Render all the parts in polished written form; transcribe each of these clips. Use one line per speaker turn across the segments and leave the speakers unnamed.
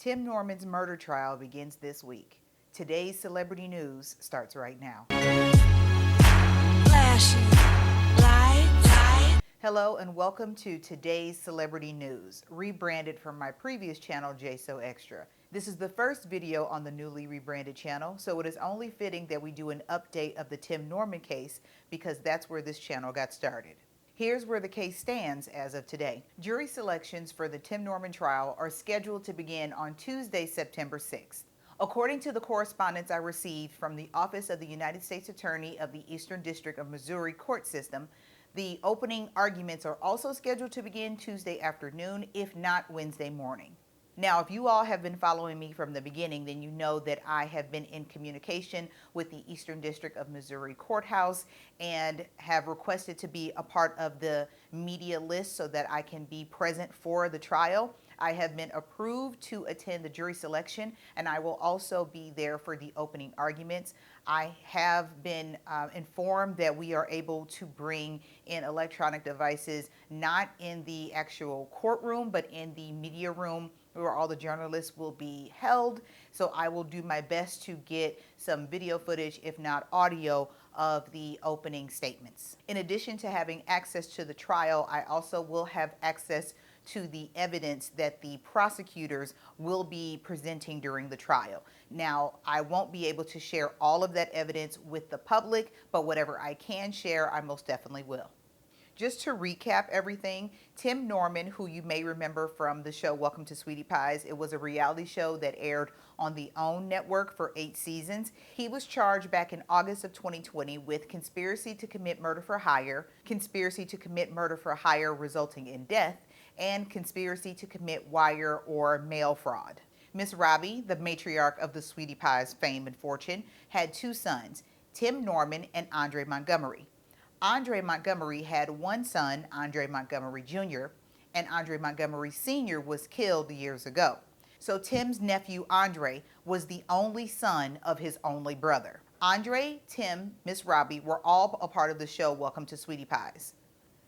Tim Norman's murder trial begins this week. Today's celebrity news starts right now.
Flashing lights.
Hello and welcome to today's celebrity news, rebranded from my previous channel, Jay So Extra. This is the first video on the newly rebranded channel, so it is only fitting that we do an update of the Tim Norman case because that's where this channel got started. Here's where the case stands as of today. Jury selections for the Tim Norman trial are scheduled to begin on Tuesday, September 6th. According to the correspondence I received from the Office of the United States Attorney of the Eastern District of Missouri court system, the opening arguments are also scheduled to begin Tuesday afternoon, if not Wednesday morning. Now, if you all have been following me from the beginning, then you know that I have been in communication with the Eastern District of Missouri Courthouse and have requested to be a part of the media list so that I can be present for the trial. I have been approved to attend the jury selection, and I will also be there for the opening arguments. I have been informed that we are able to bring in electronic devices, not in the actual courtroom, but in the media room where all the journalists will be held. So I will do my best to get some video footage, if not audio, of the opening statements. In addition to having access to the trial, I also will have access to the evidence that the prosecutors will be presenting during the trial. Now, I won't be able to share all of that evidence with the public, but whatever I can share, I most definitely will. Just to recap everything, Tim Norman, who you may remember from the show Welcome to Sweetie Pies, it was a reality show that aired on the OWN network for 8 seasons. He was charged back in August of 2020 with conspiracy to commit murder for hire, conspiracy to commit murder for hire resulting in death, and conspiracy to commit wire or mail fraud. Miss Robbie, the matriarch of the Sweetie Pies fame and fortune, had 2 sons, Tim Norman and Andre Montgomery. Andre Montgomery had 1 son, Andre Montgomery Jr., and Andre Montgomery Sr. was killed years ago. So Tim's nephew, Andre, was the only son of his only brother. Andre, Tim, Miss Robbie were all a part of the show Welcome to Sweetie Pies.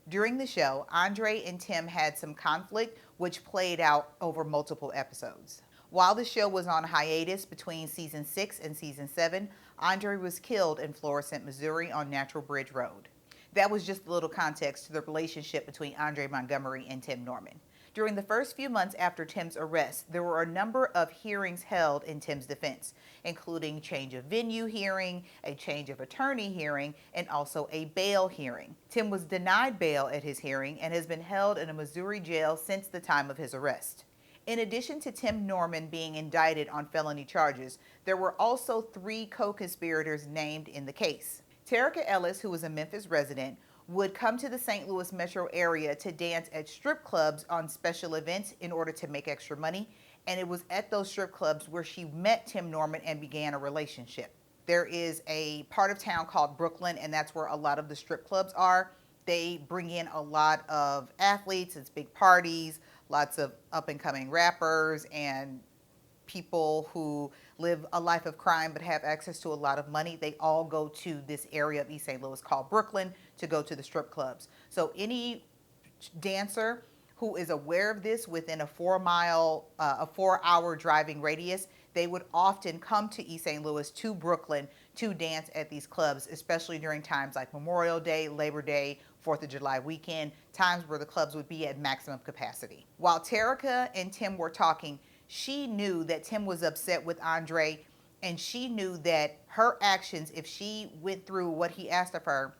During the show, Andre and Tim had some conflict, which played out over multiple episodes. While the show was on hiatus between season 6 and season 7, Andre was killed in Florissant, Missouri on Natural Bridge Road. That was just a little context to the relationship between Andre Montgomery and Tim Norman. During the first few months after Tim's arrest, there were a number of hearings held in Tim's defense, including change of venue hearing, a change of attorney hearing, and also a bail hearing. Tim was denied bail at his hearing and has been held in a Missouri jail since the time of his arrest. In addition to Tim Norman being indicted on felony charges, there were also 3 co-conspirators named in the case. Terica Ellis, who was a Memphis resident, would come to the St. Louis metro area to dance at strip clubs on special events in order to make extra money, and it was at those strip clubs where she met Tim Norman and began a relationship. There is a part of town called Brooklyn, and that's where a lot of the strip clubs are. They bring in a lot of athletes, it's big parties, lots of up-and-coming rappers, and people who live a life of crime but have access to a lot of money. They all go to this area of East St. Louis called Brooklyn to go to the strip clubs. So any dancer who is aware of this within a 4-hour driving radius, they would often come to East St. Louis to Brooklyn to dance at these clubs, especially during times like Memorial Day, Labor Day, 4th of July weekend, times where the clubs would be at maximum capacity. While Terica and Tim were talking, she knew that Tim was upset with Andre, and she knew that her actions, if she went through what he asked of her,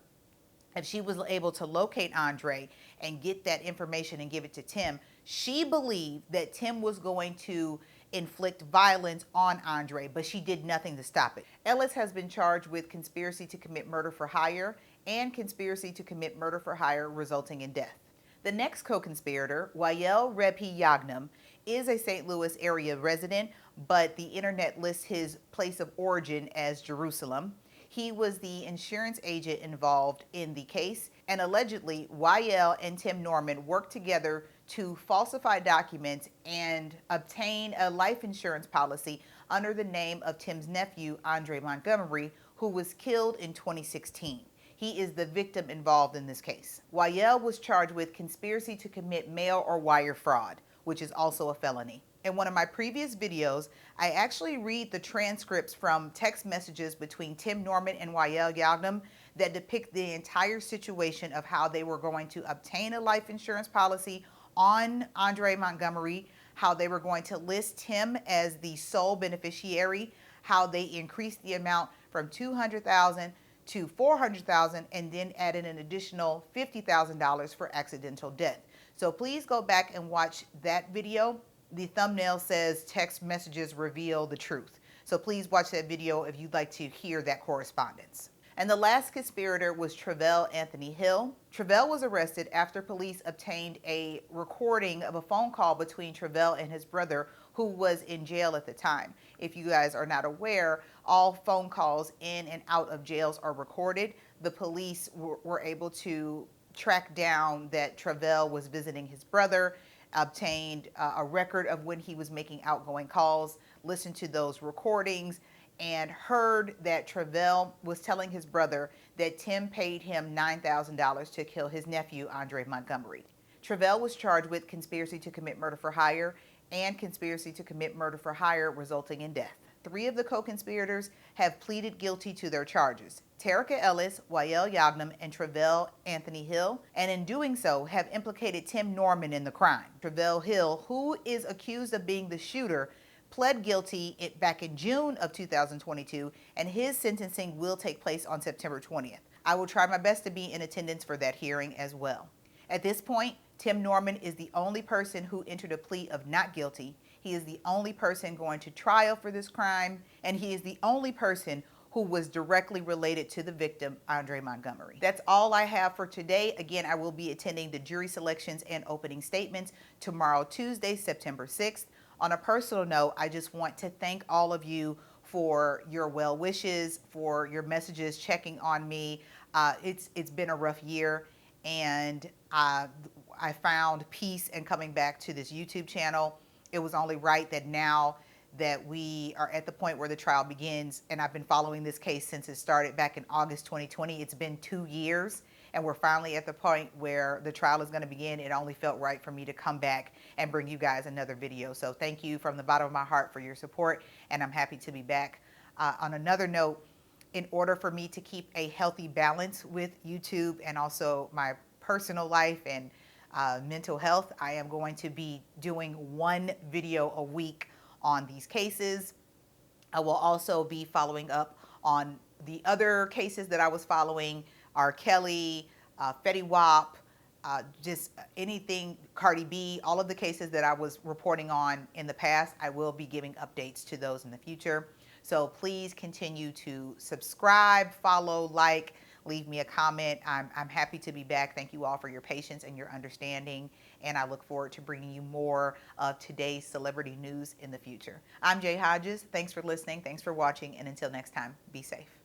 if she was able to locate Andre and get that information and give it to Tim, she believed that Tim was going to inflict violence on Andre, but she did nothing to stop it. Ellis has been charged with conspiracy to commit murder for hire and conspiracy to commit murder for hire resulting in death. The next co-conspirator, Wael Rebhi Yagnam, is a St. Louis area resident, but the internet lists his place of origin as Jerusalem. He was the insurance agent involved in the case, and allegedly, Wael and Tim Norman worked together to falsify documents and obtain a life insurance policy under the name of Tim's nephew, Andre Montgomery, who was killed in 2016. He is the victim involved in this case. Wael was charged with conspiracy to commit mail or wire fraud, which is also a felony. In one of my previous videos, I actually read the transcripts from text messages between Tim Norman and Wael Yagnam that depict the entire situation of how they were going to obtain a life insurance policy on Andre Montgomery, how they were going to list him as the sole beneficiary, how they increased the amount from $200,000 to $400,000 and then added an additional $50,000 for accidental death. So please go back and watch that video. The thumbnail says text messages reveal the truth. So please watch that video if you'd like to hear that correspondence. And the last conspirator was Travell Anthony Hill. Travell was arrested after police obtained a recording of a phone call between Travell and his brother, who was in jail at the time. If you guys are not aware, all phone calls in and out of jails are recorded. The police were able to track down that Travell was visiting his brother, obtained a record of when he was making outgoing calls, listened to those recordings, and heard that Travell was telling his brother that Tim paid him $9,000 to kill his nephew, Andre Montgomery. Travell was charged with conspiracy to commit murder for hire and conspiracy to commit murder for hire resulting in death. 3 of the co-conspirators have pleaded guilty to their charges: Terica Ellis, Wael Yagnam, and Travell Anthony Hill, and in doing so have implicated Tim Norman in the crime. Travell Hill, who is accused of being the shooter, pled guilty back in June of 2022, and his sentencing will take place on September 20th. I will try my best to be in attendance for that hearing as well. At this point, Tim Norman is the only person who entered a plea of not guilty. He is the only person going to trial for this crime, and he is the only person who was directly related to the victim, Andre Montgomery. That's all I have for today. Again, I will be attending the jury selections and opening statements tomorrow, Tuesday, September 6th. On a personal note, I just want to thank all of you for your well wishes, for your messages, checking on me. It's been a rough year, and I found peace in coming back to this YouTube channel. It was only right that now that we are at the point where the trial begins, and I've been following this case since it started back in August 2020. It's been 2 years, and we're finally at the point where the trial is going to begin. It only felt right for me to come back and bring you guys another video. So thank you from the bottom of my heart for your support, and I'm happy to be back. On another note, in order for me to keep a healthy balance with YouTube and also my personal life and mental health, I am going to be doing 1 video a week on these cases. I will also be following up on the other cases that I was following: R. Kelly, Fetty Wap, just anything, Cardi B, all of the cases that I was reporting on in the past. I will be giving updates to those in the future. So please continue to subscribe, follow, like, leave me a comment. I'm happy to be back. Thank you all for your patience and your understanding, and I look forward to bringing you more of today's celebrity news in the future. I'm Jay Hodges. Thanks for listening. Thanks for watching, and until next time, be safe.